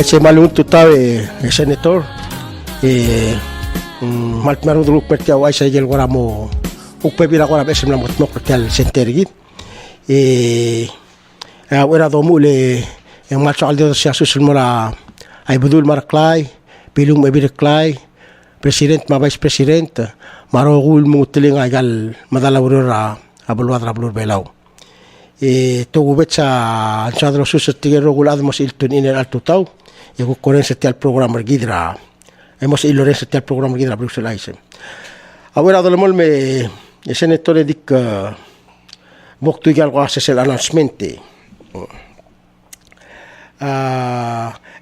se malunto tau senator maltmaru grup mertia wai sa gel gora mo ukpebira gora besem la motno kertial sentergit wera do mule yang malso aldo sia susul mora ai budul marklai pilung mebir klai president ma vice president maro gul muteling agal madala urura abulwadra bulur belau togu betsa ansadro susus tigero gulad mos iltun iner alto tau e ku koren setial program gidra hemos ilore setial program gidra Bruxelles awera do molme senatore dik boktu igal ko asesel announcement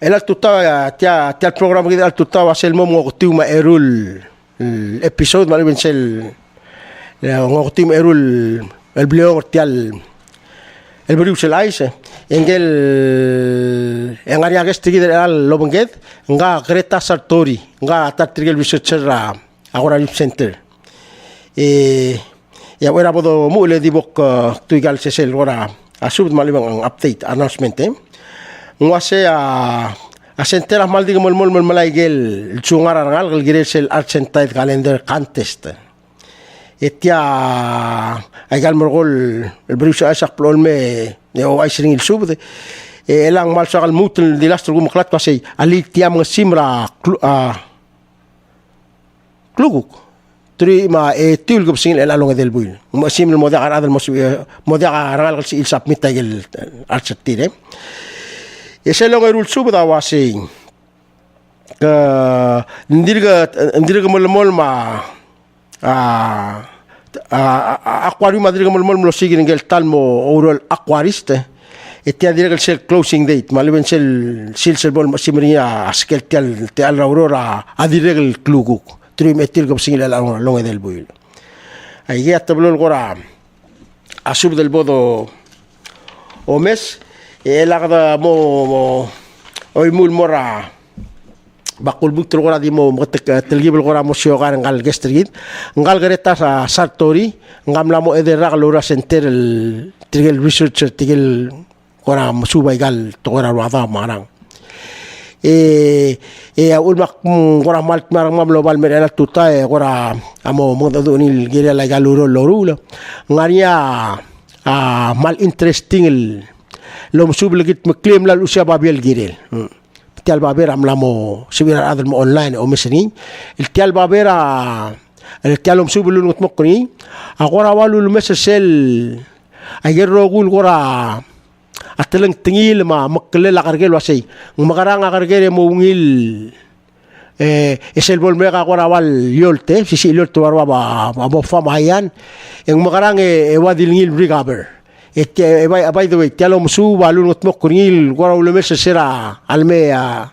el alto tau tia program gidra alto tau asel momo tiu ma erul episode ma ben sel ngortim erul el blog tial el Berius el ice engel engaria gesti al lobenged nga GRETA SARTORI nga tatrigel researcher AQUARIUM center ya wera bodo mule di bok tuigal sesel ora asub malibang update announcement ngwase a center mal di mol malaigel chungara ngal gel sel art center calendar contest etia aigal morgol el Berius asak plolme o aisring il sub elang mal sagal mutel di lastro gum klat pasei ali tiam simra kluguk tri ma tul gum singil el along del buil mo simil moda arad el moda aral il submit el archetire ese long erul sub da wasi ke ndirga mol ma AQUARIUM madriga mol sigin ngel talmo oral aquariste etia direga sel closing date maliben sel bol simria askel tial aurora adirega el kluguk trim etil gom singil la longe del buil ay ya tablo gora asub del bodo o mes el agda mo oy mul mora bakul buk tergora di mo telgibel gora mo siogar ngal gestrigit ngal GRETA SARTORI ngam lamo edera lora center el tigel researcher tigel gora mo suba igal to gora wada marang ulmak gora malt marang mam global merela tuta gora amo mo donil gere la galuro lorula ngaria mal interesting el lom sublegit mclaim la lucia babel girel tial babera amlamo sibira adal mo online o meseni el tial babera el tialom subulu mokni agora walu mesel ayer gul gora ateleng tingil ma maklela kargel wasay magaranga kargel mo ngil esel volmega agora wal yolte sisi yolte warwa ba fama yan en magarang wadil ngil brigaber by the way tialom su walu notmok kunil gora ulo mesa sera alme a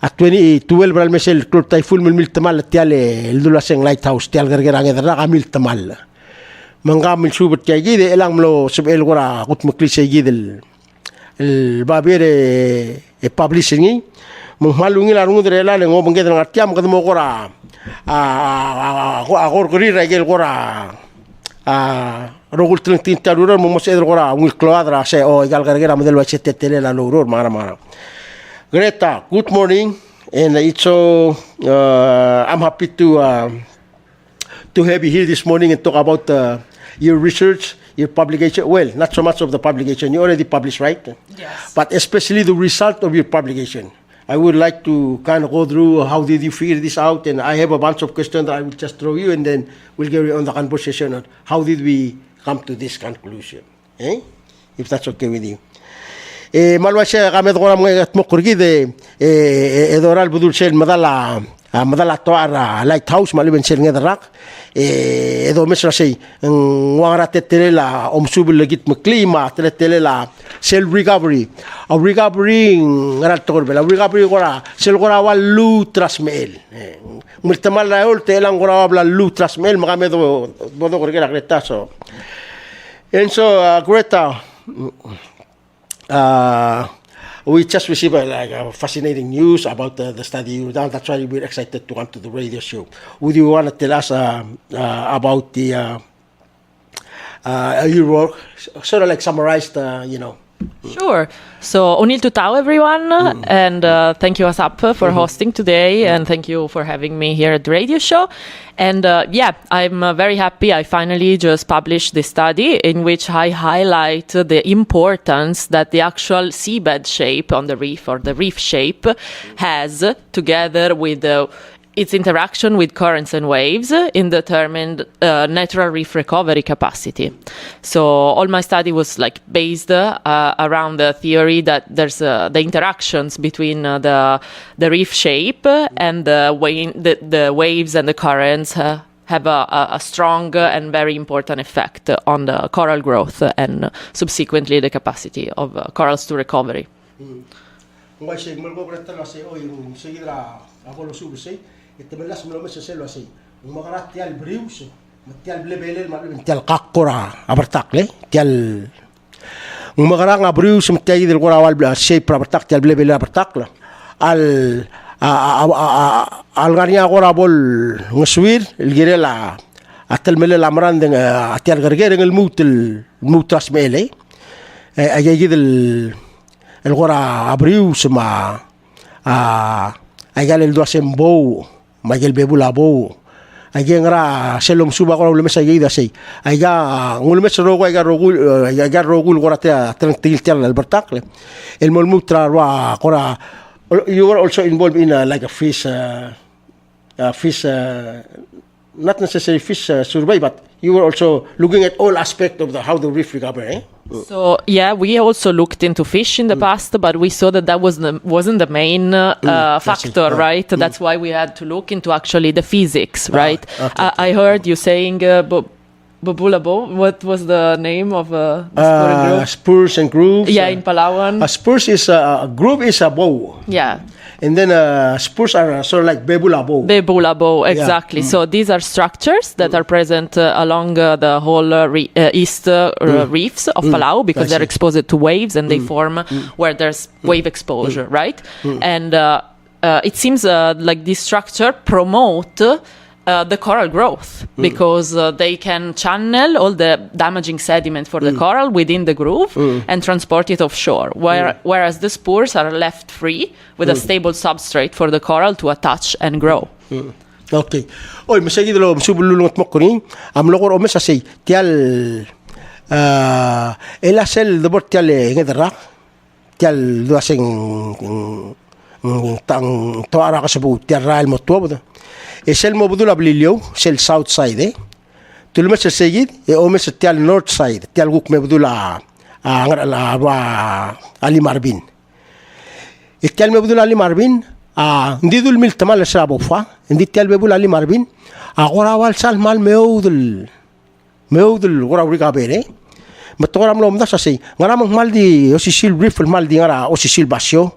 2012 bral mesel klub taiful mil tamal tiale el dulaseng lighthouse tial gergerang edra mil tamal mangam mil su betjagi de elang mlo sebel gora gut mklise gidel el babere publishing mangmalungi la rungu de la lengo bangedra ngatiam kadmo gora agor gori regel gora rogul tinta ruror mo sedro gora un cloadra se o igal gargera model wachete tele la luror mara GRETA, good morning, and it's so I'm happy to have you here this morning and talk about your research, your publication. Well, not so much of the publication, you already published, right? Yes. But especially the result of your publication. I would like to kind of go through how did you figure this out, and I have a bunch of questions that I will just throw you, and then we'll get on the conversation on how did we come to this conclusion, if that's okay with you. malwasha qamed qora mga tmoqurgi de edoral budul sel madala toara lighthouse maliben sel ngedrak edo mesra sei ngwara tetelela omsubul legit mklima tetelela sel recovery ngaral torbela recovery qora sel qora walu trasmel multamal la olte elang qora wabla lu trasmel magamedo bodo qorgela GRETA so and so GRETA we just received a fascinating news about the study you've done. That's why we're excited to come to the radio show. Would you want to tell us about the your work? Sort of like summarized, Sure. So, unil tutau everyone, and thank you ASAP for hosting today, and thank you for having me here at the radio show. And yeah, I'm very happy I finally just published this study in which I highlight the importance that the actual seabed shape on the reef, or the reef shape, has together with its interaction with currents and waves in determined natural reef recovery capacity. So all my study was like based around the theory that there's the interactions between the reef shape and the waves and the currents have a strong and very important effect on the coral growth and subsequently the capacity of corals to recovery. التملس من المس سلوا سي ومغرات تيال بريوس تيال بلبيل ما تيال قاقرا ابرتاقلي تيال ومغرا بريوس متايد القرا وال شيب ابرتاق تيال بلبيل ابرتاقلا ال الغانيا قرا بول نسوير الجيرلا التلمل الامران تيال غرغير الموت اسميلي اجيد القرا بريوس ما اجال الدواسم بو ما جل بيبولا بو اجينغرا سلم سوبا قرا ولا مسا جيدا سي اجا ngul mes rogo اجا روغول قرا تنتيل تيل البرتاقل الملموترا وا قرا you were also involved in like a fish not necessarily fish survey, but you were also looking at all aspects of how the reef recover, eh? So yeah, we also looked into fish in the past, but we saw that wasn't the main factor, right? That's why we had to look into actually the physics, right? Okay. I heard you saying Babulabo. What was the name of the Spur group? Spurs and grooves. Yeah, in Palawan. Spurs is a groove is a bow. Yeah. And then spurs are sort of like bebulabo. Bebulabo, exactly. Yeah. So these are structures that are present along the whole east reefs of Palau, because they're exposed to waves and they form where there's wave exposure, right? And it seems like this structure promote the coral growth because they can channel all the damaging sediment for the coral within the groove and transport it offshore, whereas the spurs are left free with a stable substrate for the coral to attach and grow. Okay. Oy, masagi dalo msubululungot mo kuni am logor o mesasi tial ela sel de bot tial ngedra tial do asing tang toara ka sabu tial rail mo tuobo es el modula blilio sel south side tulmes seguid e o mes tial north side tial guk mebdula ali marbin tial mebdula ali marbin ndidul mil tamal sabo fa ndi tial mebdula ali marbin agora wal sal mal meudul gora uriga bere matoram lo mda sasi ngara mal di osisil rifle mal di ngara osisil basio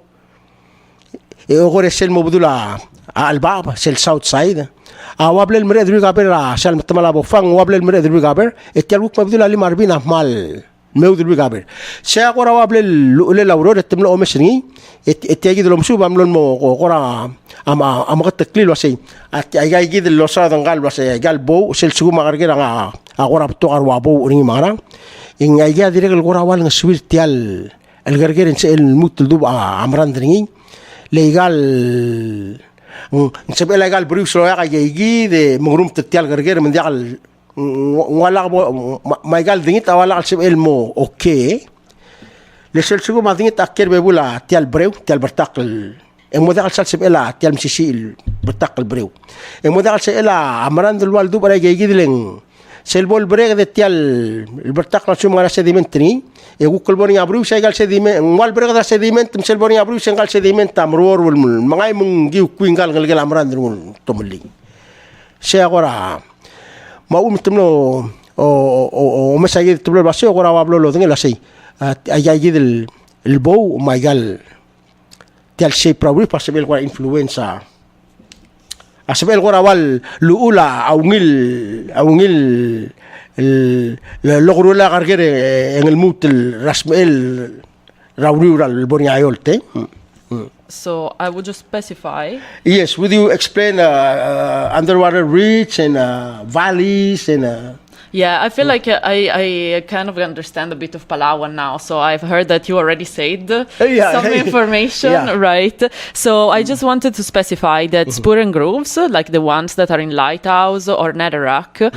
e ogore sel mebdula albab sel south side wable el mered uriga bere sal tamala bo fang wable el mered uriga bere tial guk mebdula ali marbin mal meudul bigaber se agora wable le lauror temlo o mesni etiagi de lo msu bamlon mo agora ama taklil wasi ay ay gid lo sa dangal wasi gal bo sel sugu magargira agora to arwa bo ring mara in ay ya dire agora wal ngaswir tial el garger en el mutul dub amran dringi legal nsebe legal Berius lo ya ay gid mugrum tial garger men dial wala maigal dingit awala al sibel mo okay lesel sugo ma dingit akker bebula tial brew tial bertakl modal sal sibela tial msisil bertakl brew modal sela amran del waldu bara gigidlen sel bol breg de tial bertakl sum ngara sedimentri gukol boni abru segal sediment wal breg da sediment sel boni abru sengal sediment amror wal mangay mung giu kuingal ngal amran del tomli se agora ma umtemno o mesagi tublo basio agora hablo lo tengo así allí del el bow maigal tial shape probably pasabel gora influenza asabel gora wal luula aungil el logro la gargere en el mut el rasmel rauriura el boniayolte. So I would just specify. Yes, would you explain underwater reach and valleys and Yeah, I feel like I kind of understand a bit of Palawan now. So I've heard that you already said some information, right? So I just wanted to specify that spur and grooves, like the ones that are in lighthouse or netherrack,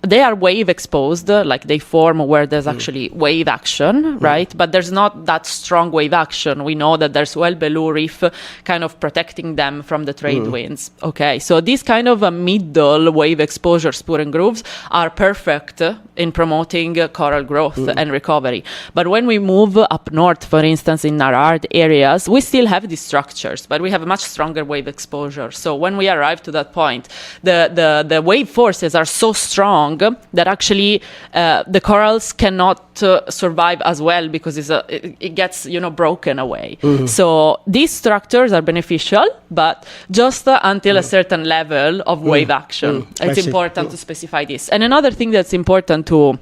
they are wave exposed, like they form where there's actually wave action, right? But there's not that strong wave action. We know that there's well below reef kind of protecting them from the trade winds. Okay, so these kind of middle wave exposure spur and grooves are perfect in promoting coral growth and recovery. But when we move up north, for instance, in our areas, we still have these structures, but we have a much stronger wave exposure. So when we arrive to that point, the wave forces are so strong that actually the corals cannot survive as well because it gets broken away. So these structures are beneficial, but just until a certain level of wave action. It's important to specify this. And another thing that's important to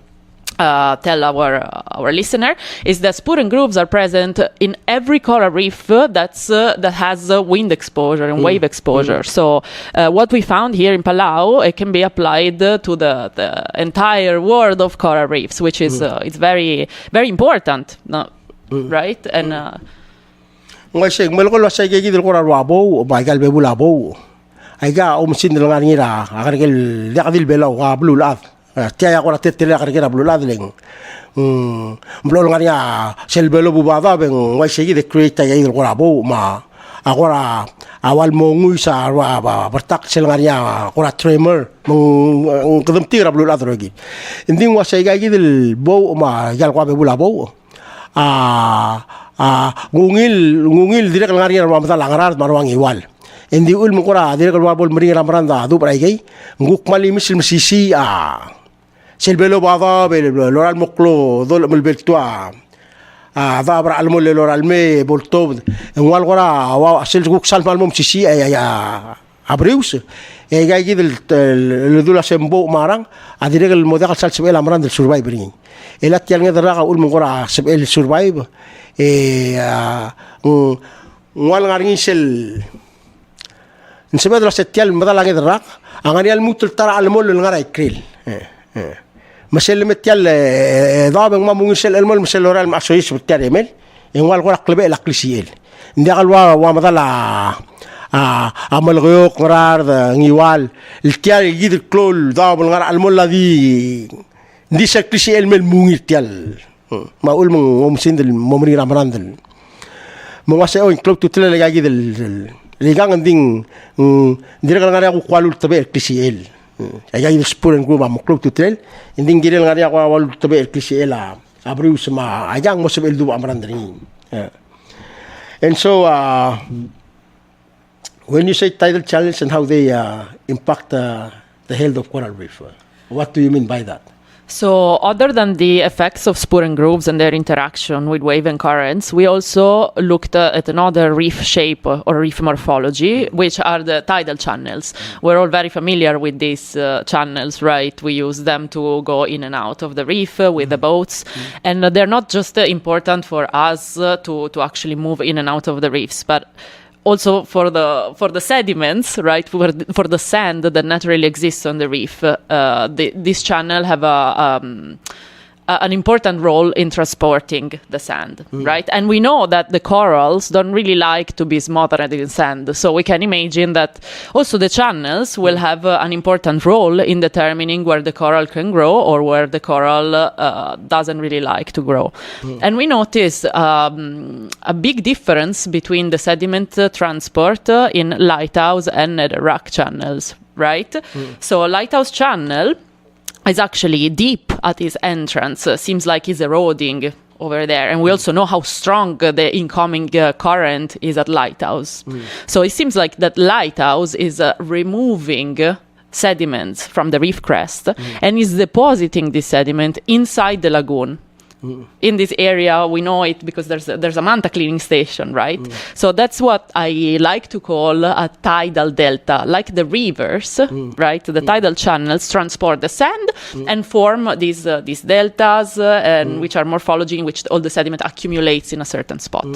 tell our listener is that spur and grooves are present in every coral reef that has wind exposure and wave exposure. So what we found here in Palau, it can be applied to the entire world of coral reefs, which is it's very very important, right? And tiaya ko tetele karikira bluladling mblolngania selbelo bubada ben wai segi de create ya il qorabo ma agora awal mongu sa wa bertak selngania qora tremor mong kedem tira bluladrogi inding wa segi gidil bo ma gal kwa be bulabo ngungil direk ngania wa mata langarar marwang iwal indi ul mukura direk wa bol meri ramranda du praigei nguk mali misil misisi selbelo bada loral moklo dol melbeltua dabra almol loral me boltob en wal gora wa sel guk sal malmom sisi Berius gay gidel dula sembo marang adire el modal sal sebel amran del survivor el atial ngedra ul mongora sebel survive wal ngarin sel nsebedra setial modal ngedra angani al mutul tara almol ngara ikril مسل متيال ضابط ما مو مسل المول مسل ورا المعصويس بالتالي مل ينوال غرق قلبي الأقليسيل ندي قالوا ومضلا عمل غيوق قرار نيوال التيال يجيد الكلول ضابط الغرق المول الذي دي سكليسيل مل مونير تيال ما أقول من مسند الممرين عمران دل مواسع أو كلوب تطلع اللي يجيد اللي كان دين ديرك الغرق قالوا تبع الكليسيل Ayay spur and groove am club to tell inding girel ngari ako wal tabe klise ela Berius ma ayang mo sebel du amrandring. And so when you say tidal challenge and how they impact the health of coral reef, what do you mean by that? So other than the effects of spur and grooves and their interaction with wave and currents, we also looked at another reef shape or reef morphology, which are the tidal channels. We're all very familiar with these channels, right? We use them to go in and out of the reef with the boats. And they're not just important for us to actually move in and out of the reefs, but also for the sediments, right? For the sand that naturally exists on the reef, this channel have an important role in transporting the sand, right? And we know that the corals don't really like to be smothered in sand. So we can imagine that also the channels will have an important role in determining where the coral can grow or where the coral doesn't really like to grow. And we notice a big difference between the sediment transport in lighthouse and netherrack channels, right? So a lighthouse channel is actually deep at its entrance, seems like it's eroding over there. And we also know how strong the incoming current is at lighthouse. So it seems like that lighthouse is removing sediments from the reef crest and is depositing this sediment inside the lagoon. in this area. We know it because there's a manta cleaning station, right? So that's what I like to call a tidal delta, like the rivers, right? The tidal channels transport the sand and form these deltas, and which are morphology in which all the sediment accumulates in a certain spot.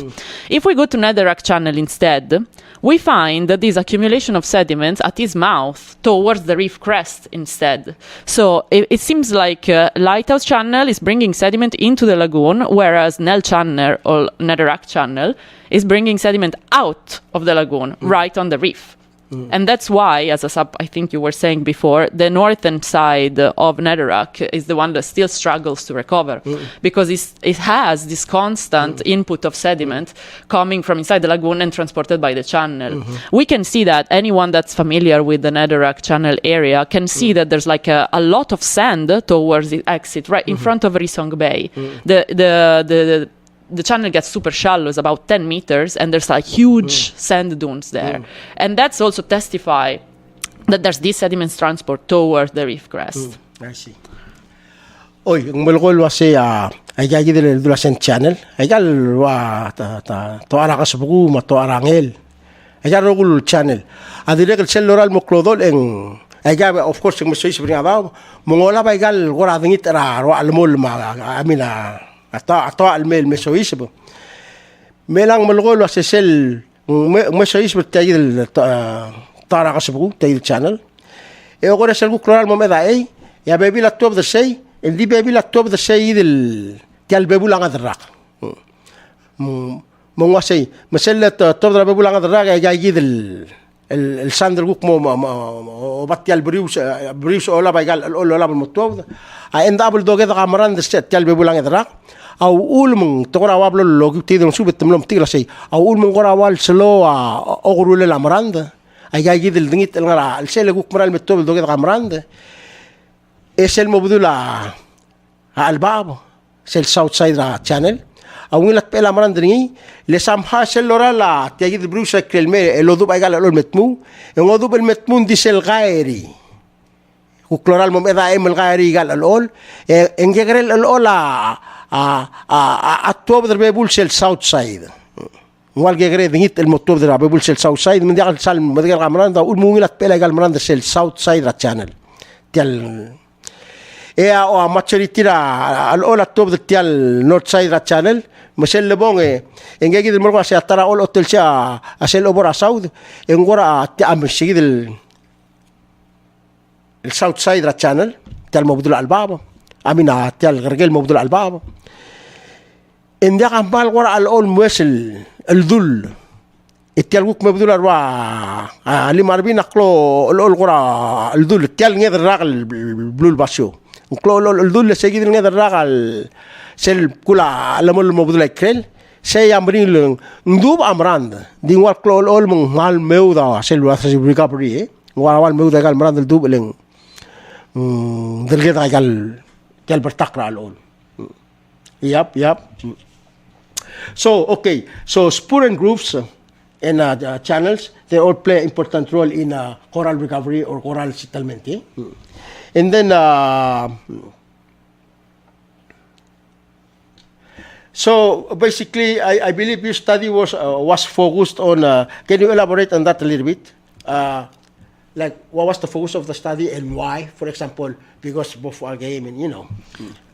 If we go to netherrack channel instead, we find that this accumulation of sediments at its mouth towards the reef crest instead. So it seems like Lighthouse Channel is bringing sediment into the lagoon, whereas Nell Channel or netherrack channel is bringing sediment out of the lagoon, right on the reef. And that's why, as I think you were saying before, the northern side of netherrack is the one that still struggles to recover, because it has this constant input of sediment coming from inside the lagoon and transported by the channel. We can see that anyone that's familiar with the netherrack channel area can see that there's like a lot of sand towards the exit right in front of Risong Bay. The channel gets super shallow, it's about 10 meters, and there's like huge sand dunes there. And that's also testify that there's this sediments transport toward the reef crest. I see. Oy, ang malukol wasi ay gagi del dulasen channel. Ay gal wa to ara ka subuku ma to arangel. Ay gal rogul channel. Adire kel cellular mo clodol en ay gal of course mo soy sibring abaw. Mongola bay gal gora dingit ra ro almol ma amina ato almel mesoisbo melang malgol wa sel mesoisbo tayil tara kasbu tayil channel e agora selgu cloral momeda ei ya bebi la top de sei el di bebi la top de sei del tal bebu la ngadrak mo wasei mesel top de bebu la ngadrak ya gidel el sandro guk mo batti al Berius ola baygal ola بالمطوب عند ابل دوغه قمران دست تال بيبولان ادراك او اول من تقرا وابل لو تيدن سو بتملم تيلا شيء او اول من قرا وال سلو اغرو للامراند اي جاي دل دنيت الغرا الشيء guk مرال متوب دوغه قمران es el mobdula al babo es el south side channel او لك بلا مرندني لسامها سلورا لا تيجي بروس كلمه لو دو بايغال لو متمو ان دو بالمتمون دي سل غيري وكلورال مم اذا ام الغيري قال الاول ان جرل الاولى اتوب در بيبول سل ساوث سايد وال جري دنيت المتوب در بيبول سل ساوث سايد من دي سال مدغ مراندا اقول مو لك بلا قال مراندا سل ساوث سايد channel تل او ماتشريتيرا الاولى التوب ديال نورث سايد channel مسل لبون ان جاي دي مرغا سي ترى اول اوتيل شا اسل اوبرا ساود ان غورا تام شيد الساوث سايد channel تال مبدول الباب امينا تال غرجل مبدول الباب ان ده قال غورا الاول مسل الذل التلوك مبدول الوا اللي ماربين نقلو الاول غورا الذل التال غير الراغل بلو الباسيو نقلو الذل سيجي غير الراغل sel kula lamol mobdul ikrel say amrin lung ndub amrand ding wal klol ol mung mal meuda sel wa sa recovery wal meuda gal amrand dub leng delgeda gal bertakra al ol yep so okay so spur and grooves and channels they all play important role in coral recovery or coral settlement and then so basically, I believe your study was focused on. Can you elaborate on that a little bit? Like, what was the focus of the study and why? For example, because both are game and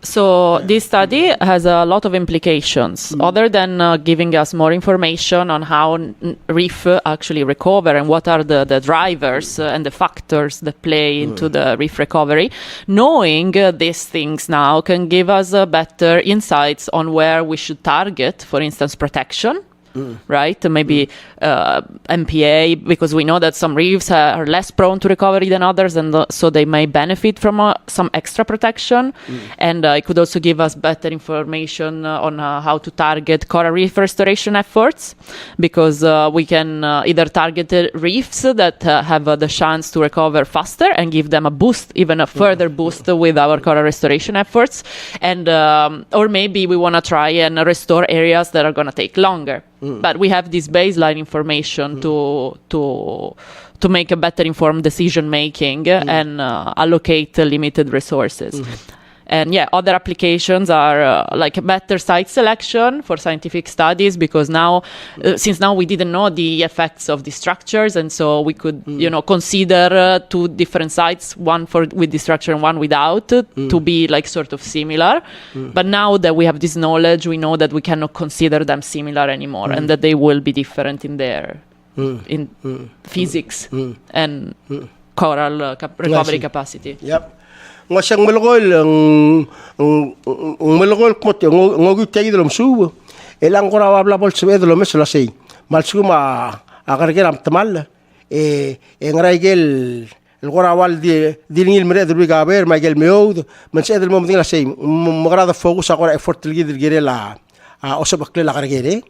So this study has a lot of implications. Other than giving us more information on how reef actually recover and what are the drivers and the factors that play into the reef recovery, knowing these things now can give us better insights on where we should target, for instance, protection. Right? Maybe MPA, because we know that some reefs are less prone to recovery than others, and so they may benefit from some extra protection. And it could also give us better information on how to target coral reef restoration efforts, because we can either target reefs that have the chance to recover faster and give them a boost, even a further boost with our coral restoration efforts. And or maybe we want to try and restore areas that are going to take longer. But we have this baseline information to make a better informed decision making and allocate limited resources. And yeah, other applications are like better site selection for scientific studies, because now, since now we didn't know the effects of the structures, and so we could, consider 2 different sites, one with the structure and one without, to be like sort of similar. But now that we have this knowledge, we know that we cannot consider them similar anymore, and that they will be different in their physics and coral recovery capacity. Yep. Ngasang malagol ang malagol kmote ngogi tayi dolom su elang ko rawabla bol sebe dolom mesulasei malsu ma akargeram tamal ngaraigel el gorawal di dinil mere do gaber maigel meod men sedel mo mding lasei magrada focus agora effort ligid girela osabakle la kargere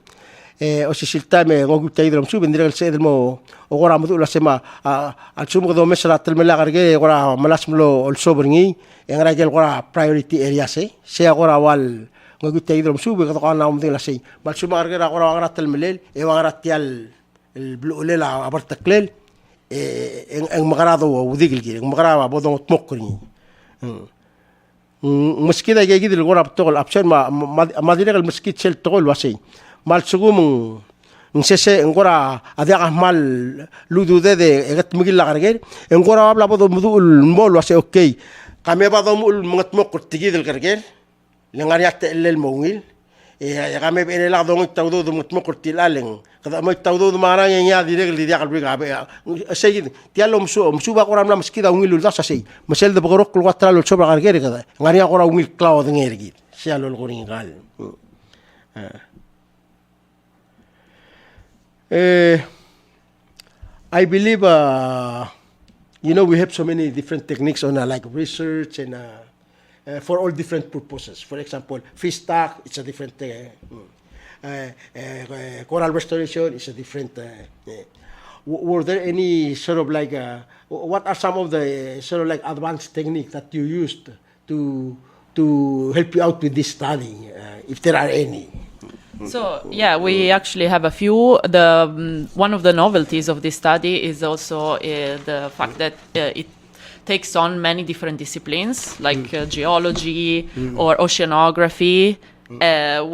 o si silta me ngogi tayi dolom su bendira el sedel mo ogora mudu la sema al sumo do mesra telmela karge ogora malasmlo ol sobringi ngaraigel gora priority area se agora wal ngogi tayi dolom su be ko na mding la sei bal suma karge agora ngara telmelel ngara tial el blulela abartaklel en magarado وديقلقي مغرا بدون تمكرني مشكله جاي جدي الغراب تقول ابشر ما دير المسكيت شل تقول واسي مال سقوم نسيسه غرا ادي مال لودو ده اغت ميل لغرغير غرا بلا بدو مدو المول واسي اوكي قامي بدو مغتمكر تجيد الغرغير لغاريات المويل قامي بين لا دون تودو متمكر تلالن كذا ما تودو ما راني يا دي رجل دي قلبي غاب سيد تيالو مسو باقرا ملا مسكيدا ويل داس سي مسل بقروق الوتر لو شبر غير كذا غاريا قرا ويل كلاود غير سيالو الغورين قال I believe we have so many different techniques on like research and for all different purposes. For example, fish stock, it's a different coral restoration is a different. Were there any sort of like what are some of the sort of like advanced techniques that you used to help you out with this study, if there are any? So yeah, we actually have a few. One of the novelties of this study is also the fact that it takes on many different disciplines like geology or oceanography,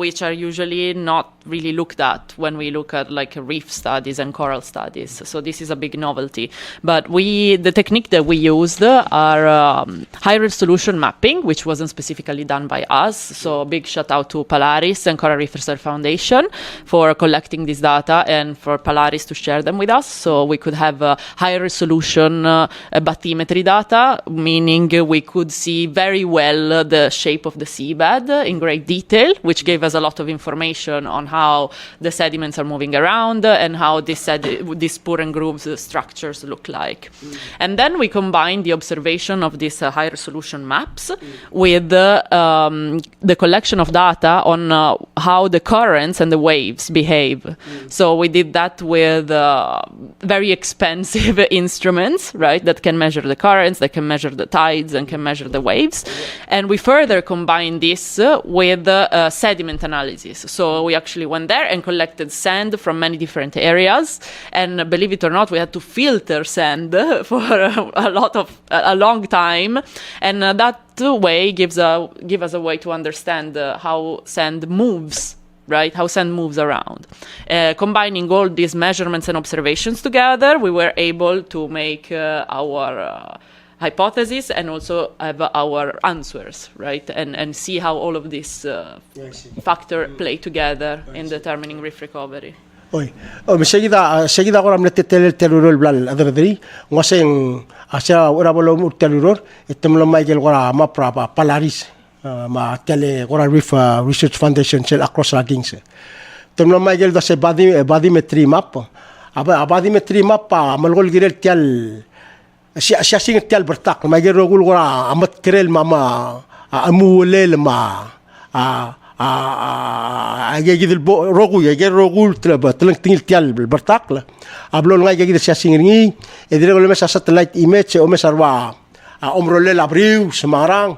which are usually not really looked at when we look at like reef studies and coral studies. So this is a big novelty. But the technique that we used are high resolution mapping, which wasn't specifically done by us. So big shout out to Polaris and Coral Reef Research Foundation for collecting this data and for Polaris to share them with us. So we could have high resolution bathymetry data, meaning we could see very well the shape of the seabed in great detail, which gave us a lot of information on how the sediments are moving around and how these spur and grooves structures look like. And then we combine the observation of these high resolution maps with the collection of data on how the currents and the waves behave. So we did that with very expensive instruments, right, that can measure the currents, that can measure the tides and can measure the waves. And we further combine this with sediment analysis. So we actually went there and collected sand from many different areas, and believe it or not, we had to filter sand for a long time, and that way gives us a way to understand how sand moves. Right, how sand moves around. Combining all these measurements and observations together, we were able to make our hypothesis and also have our answers, right? And see how all of these factors play together in determining reef recovery. Oi, seguida agora me tetel telurol blal adredri, ngosen asia ora bolo telurol, etemlo Michael gora mapra Polaris, ma tele gora Reef Research Foundation sel across la gings. Temlo Michael da se bathymetry map, bathymetry map malgol girel tel siasing tial bertak ma gero gul gora amat krel mama amulel ma agegid rogu gero gul tlang tingil tial bertak la ablon nga gegid siasing ngi edire gol mesa satellite image o mesarwa omrolel abriu semarang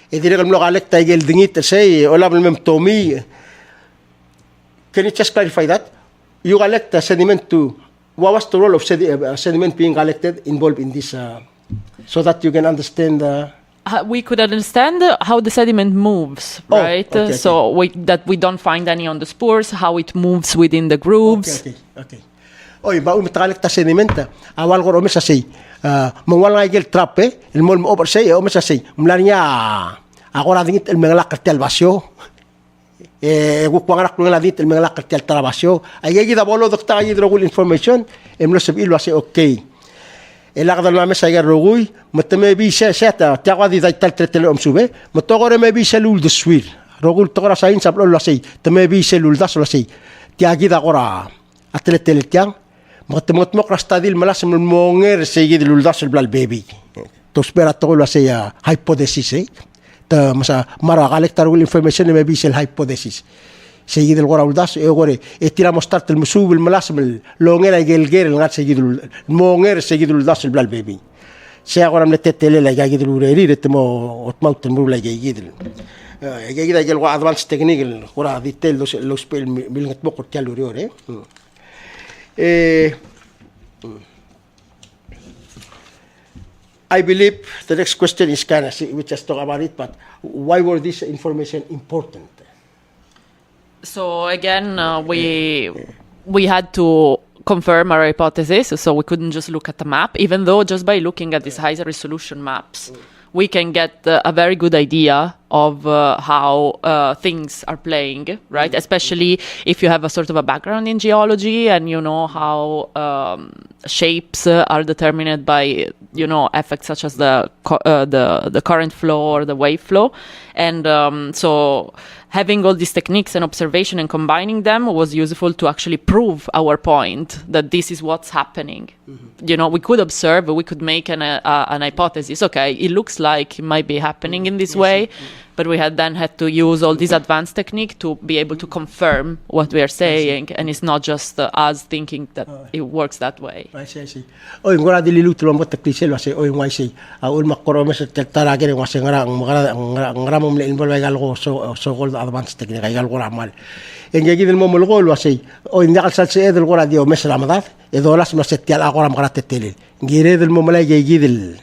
edire gol galek taigel dingit say ola mem tomi. Can you just clarify that you collect the sediment to what was the role of sediment being collected involved in this, so that you can understand? we could understand how the sediment moves, right? Okay. So we don't find any on the spurs, how it moves within the grooves. Okay. Oy, ba umitalik ta sediment. Awal ko romesa say. Mangwal nga igel trap il mol mo over say o mesa say. Mlanya ako ra dingit il mga lakartel basyo. Gukwang rak nga dingit il mga lakartel trabasyo. Ay gida bolo dokta ay drogul information. Emlo sabil wase okay. Elakadal namin sa rogui, matame bi sa seta, tiawa di tal tretele sube, matogore me bi sa lul de swir. Rogul tokora sa in sablo la sei, tame bi sa lul das la sei. Tiagi da gora atletele tiang, matemot mo krastadil malas monger segi de lul das blal baby. To spera to la sei hypothesis ta masa mara collector information me bi sa hypothesis. سيد الغرا ولداس يغوري اتيرا مستارت المسوب الملاسم لونغير جيل نغات سيد المونغير سيد الولداس البلال بيبي سي غورا من تتلي لا جاي يدلو ريري تمو اوتموت المرو لا جاي يدل جاي يدا جل ادفانس تكنيك الغرا ديتيل لو سبيل ميل نتبوق تيالو ريوري I believe the next question is kind of we just talk about it, but why were this information important? So again, we had to confirm our hypothesis, so we couldn't just look at the map, even though just by looking at these high resolution maps, we can get a very good idea of how things are playing, right? Especially if you have a sort of a background in geology and you know how shapes are determined by, you know, effects such as the current flow or the wave flow. And so having all these techniques and observation and combining them was useful to actually prove our point that this is what's happening. You know, we could observe, we could make an hypothesis. Okay, it looks like it might be happening in this way, but we had to use all this advanced technique to be able to confirm what we are saying, and it's not just us thinking that it works that way. I see. Oy, ngora dili lutu mo taktisel wase oy ngwai sei. Ul makoro mes tarage wase ngara mo le involve gal go so called advanced technique gal go ramal. Engegi del mo mo gol wase oy ndakal sal se del gora dio mes ramadat e dolas mas tial agora magara tetele. Ngire del mo mala gegi del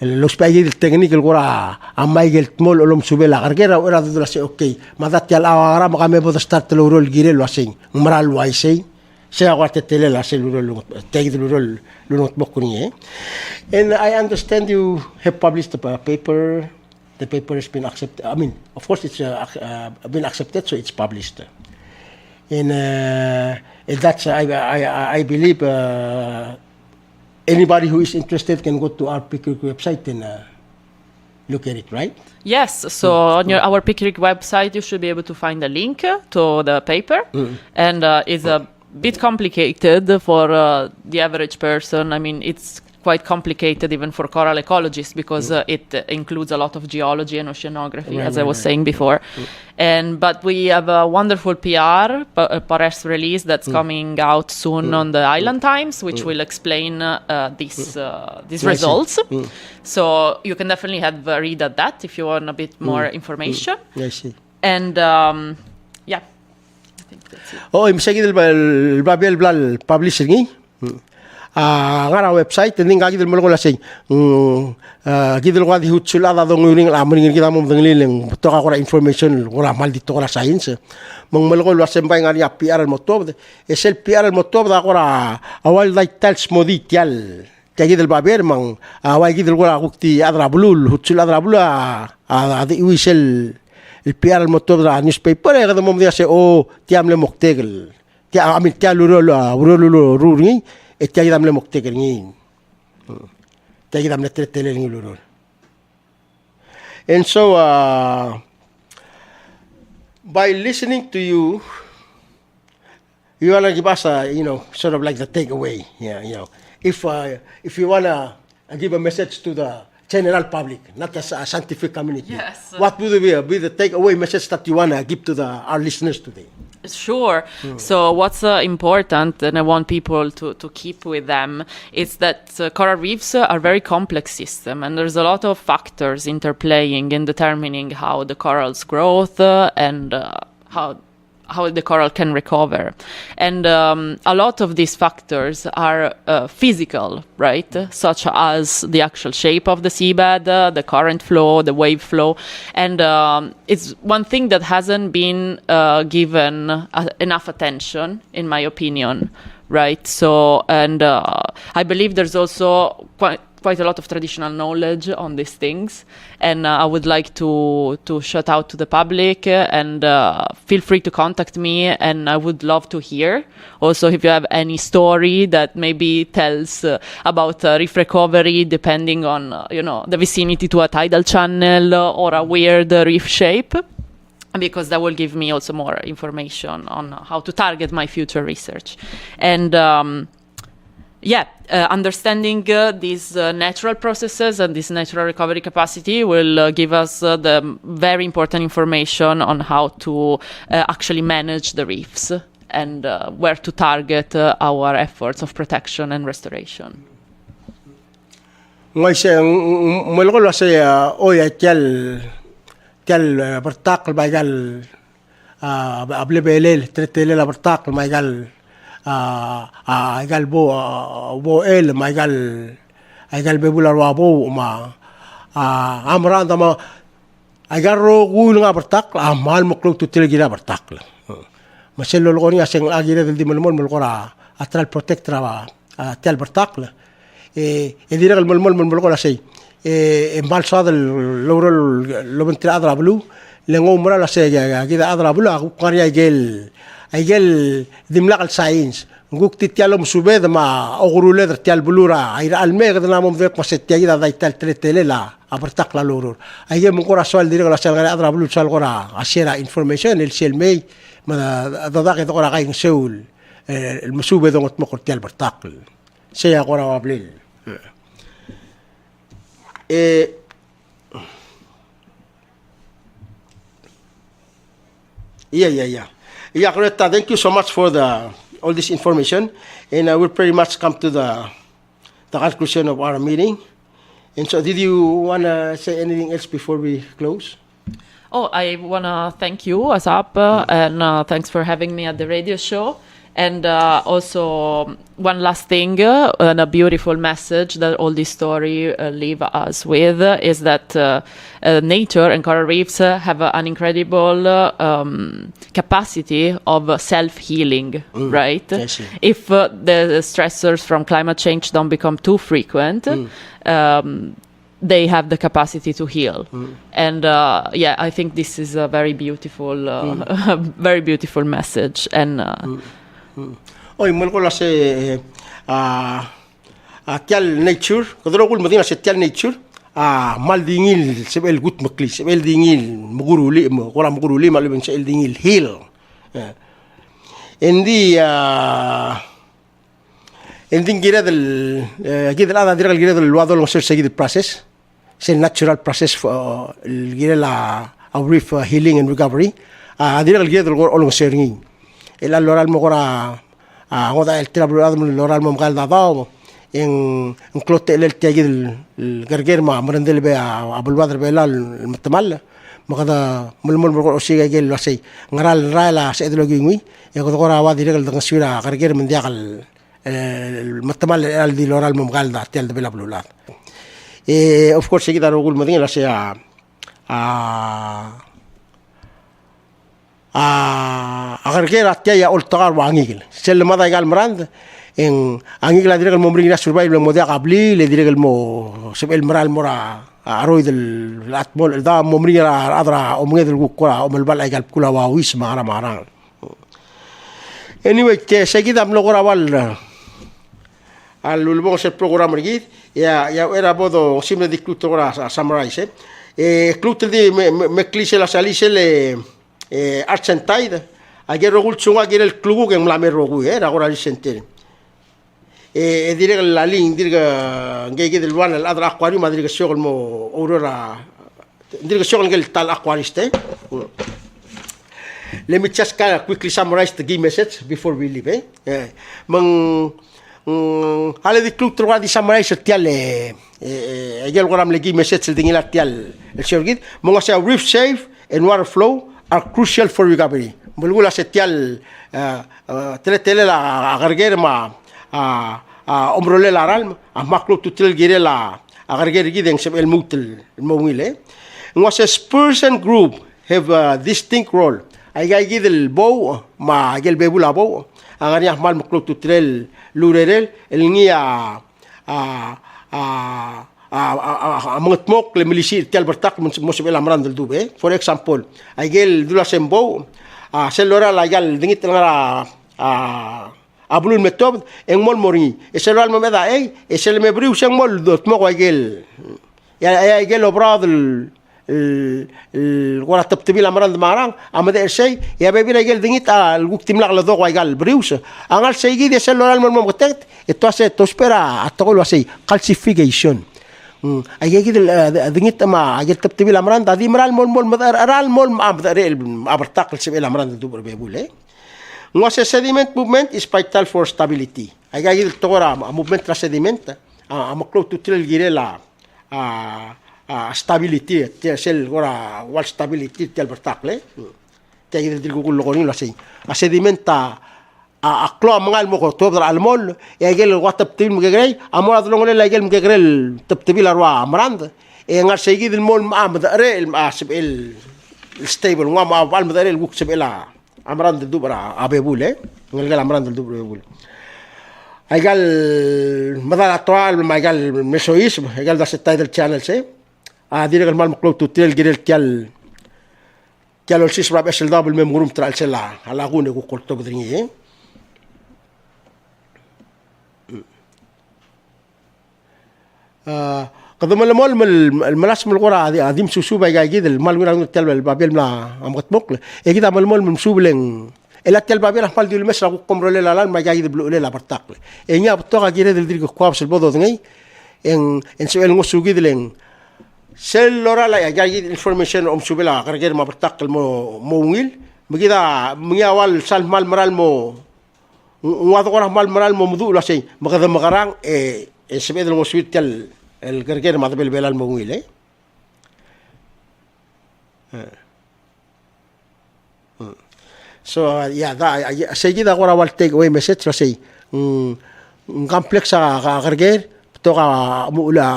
los países del técnico el gora amay el mol olom sube la garguera era de la se okay madat ya la agora magame bod start lo rol gire lo asin mral waisei se agora tetele la se lo take the role lo not bokuni and I understand you have published a paper. The paper has been accepted. I mean, of course it's been accepted, so it's published. And that's I believe anybody who is interested can go to our PICRC website and look at it, right? Yes. So on our PICRC website, you should be able to find a link to the paper, and it's a bit complicated for the average person. I mean, it's quite complicated even for coral ecologists because it includes a lot of geology and oceanography, as I was saying before. But we have a wonderful press release that's coming out soon on the Island Times, which will explain these results. So you can definitely have a read at that if you want a bit more information. I see. And yeah, I think that's it. Oh, imsagi del babel blal publishing ngara website ning gagi del molgo lasing gidel wadi hutsulada dong uring lamun kita mom denglileng to ka information ora maldito ora science mong molgo lo asembay ngari PR al motob es el PR al motob da ora awal dai tals moditial tagi del baber mang awai gidel ora gukti adra blul hutsulada blula adi wisel el PR al motob da newspaper e gado mom dia se o tiam le moktegel tia amin tia luro ruring etiagi dam le mokte kerngin etiagi dam le tretele ngilurul. And so by listening to you want to give us sort of like the takeaway. If you want to give a message to the general public, not as a scientific community, what would be the takeaway message that you want to give to our listeners today? Sure. So what's important, and I want people to keep with them, is that coral reefs are very complex system, and there's a lot of factors interplaying in determining how the corals growth and how how the coral can recover. And a lot of these factors are physical, right? Such as the actual shape of the seabed, the current flow, the wave flow. And it's one thing that hasn't been given enough attention, in my opinion, right? So, and I believe there's also quite a lot of traditional knowledge on these things, and I would like to shout out to the public, and feel free to contact me, and I would love to hear also if you have any story that maybe tells about reef recovery depending on the vicinity to a tidal channel or a weird reef shape, because that will give me also more information on how to target my future research. And understanding these natural processes and this natural recovery capacity will give us the very important information on how to actually manage the reefs and where to target our efforts of protection and restoration. Ngai se mulgola se oya tel bertakal baigal able belel tretele la bertakal baigal aigal bo el aigal bebular wa bo ma amranda ma aigal ro gul nga bertak amal makluk tu tilgira bertak ma sello logoni aseng agire del dimol mulgora atral protectra wa tel bertak e dire el mol mulgora sei e mal sad el logro lo ventra adra blu lengo mura la sei agida adra blu qaria aigel dimlaq al-science nguk titialo msubed ma ogurule tial bulura aira almeg na mom de qaset yida daital tretelela abertaq la lurur aigel mungora soal dire la sal adra blu sal gora ashera information el sel mei ma dadaq dora gain seul المسوبه دون تمقر برتاقل سي غورا وابليل Yeah, Greta, thank you so much for all this information, and we'll pretty much come to the conclusion of our meeting. And so, did you want to say anything else before we close? Oh, I want to thank you, Asap, and thanks for having me at the radio show. And also, one last thing, and a beautiful message that all this story leave us with is that nature and coral reefs have an incredible capacity of self-healing, right? If the stressors from climate change don't become too frequent, they have the capacity to heal. And I think this is a very beautiful, very beautiful message. And Oy mulgola se tial nature kodro gul madina se tial nature mal dingil sebel gut makli sebel dingil muguruli wala muguruli mal ben sebel dingil heal endi gira del la dira gira del wado lo ser seguir el process c'est natural process for gira la reef healing and recovery dira gira del lo seringi el loral mogora ngoda el trabulado loral momgal dado en clote el tiagi el garger ma morandel be abulwadr be la el matamal magada mulmul mogor osiga gel wasay ngaral raila sedlogi ngui e godora wa dire el dangasura garger men diagal el matamal el di loral momgal da tel de la bululad of course seguida rogul madina la sea agargera tiaya oltagar wangigil sel mada gal marand en angigla dire el momri na survive le modia qabli le dire el mo sebel maral mora aroid el atmol el da momri adra o munged el gukura o melbal gal kula wa wis mara mara anyway que seguida mlogora wal al ulbo se programa rigid ya era bodo simple discutora a summarize club de me cliché la salise le Argentide ayer rogul chunga ayer el club que la me rogu agora el sentir dire la link dire que del wan el adra aquarium dire que shogol mo aurora dire que shogol el tal aquariste let me just kind of quickly summarize the key message before we leave ale di club troa di summarize tiale ayer goram le key message el dingila tial el shogid monga se reef safe and water flow are crucial for recovery. Mulgula setial tele la agarger ma omrole la ral maklo tutel gire la agarger gideng sebel mutel mongile. Was a Spurs and group have a distinct role. Ay gidel bow ma gel bebula bow. Angani ahmal maklo tutel lurerel el ngia mengutmok le milisi tial bertak mosebel amran del dube. For example, ay gel dula sembo selora la gal dingit ngara abulul metob en mol mori. Eselo al memeda esel me Berius en mol dot mo ay gel obrad wala tabtibil amran marang amade shay ya bebila gel dingit al guktim la do ay gal Berius angal shay gid selora al mom gotet eto ase to espera atogol asay calcification. Ay gid dingit ma agel tabtibil amran da dimral mol madar aral mol abdare abertak sebel amran do bebule. Was a sediment movement is vital for stability. Ay gid togora movement la sediment amaklo tutil girela stability sel gora wal stability tel bertakle te gid dil gugul logonin la sei a sedimenta aklo mangal mo ko tobra almol ya gel watab tim gegrey amol adlongole la gel gegrel tabtibil arwa amrand e ngar sei gid mol ma madare el asb el stable ngam al madare el wukseb ela amrand dubra abebule ngel amrand dubra abebule ay gal madal actual ma gal mesoism ay gal da Tidal channel se dire que el mal mclo tutel girel tial el sis rab esel double memorum tra sela ala gune ko kolto bedringi قدم المول الملاس من القرى هذه مسوسوبة جايد المال من عند التلبة البابيل ما عم تمقل يجي ده المول من مسوبلين إلا التلبة بابيل أحمل دي المسرة وقم رولي لا ما جايد بلولي لا برتاقل إني أبطاقة جيرة دل كوابس البوضو ذني إن سؤال مسو جيد لين سل لورا لا جايد information مسوبلا غير ما برتاقل مويل بجدا ميا وال سال مال مرال مو وادقنا مال مرال مو مذو لا شيء مقدر مقران سبيد المسويت تل الغرغير ما دبل بلال مويل so yeah da seguida agora wal take away message la sei complexa غرغير toga mula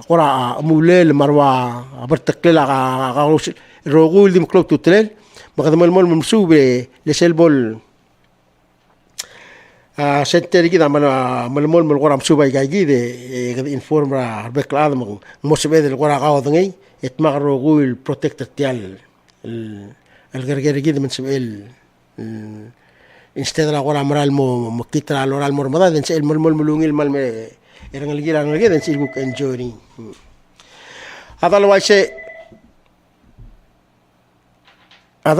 qora mulel marwa abartakla rogul dim klok tutel مقدم المول ممسوبه لسلبول سنتري كده من المول من القرى مسوبة جايجي ده إنفورم را ربك العظم مسوبة القرى قاضي يتمغرو قول بروتكتر تيال الغرغير جدا من سبيل instead la قرى مرال مو مكتر على ورا المرمضة ده نسأل مول ملوني المال يرجع الجيل عن الجيل نسأل بوك انجوري هذا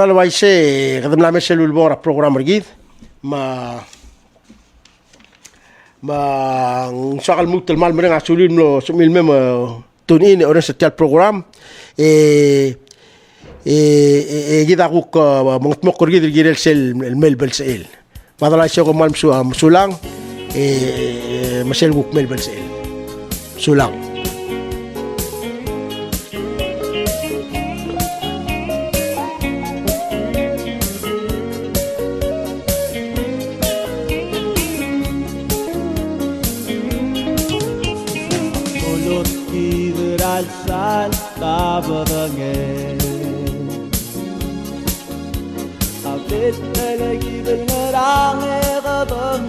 الواي شيء قدم لا مشلو البورا برنامج جديد ما نشغل موت المال مرين عسولين لو سمي المهم تونين أورنس تيال برنامج جدا عوك مقر جدا الجيل سيل الميل بالسيل بعد لا يشغل مال مسولان مشل عوك ميل بالسيل سولان Sal tabadangin Abit na lagi del ngarang e kabang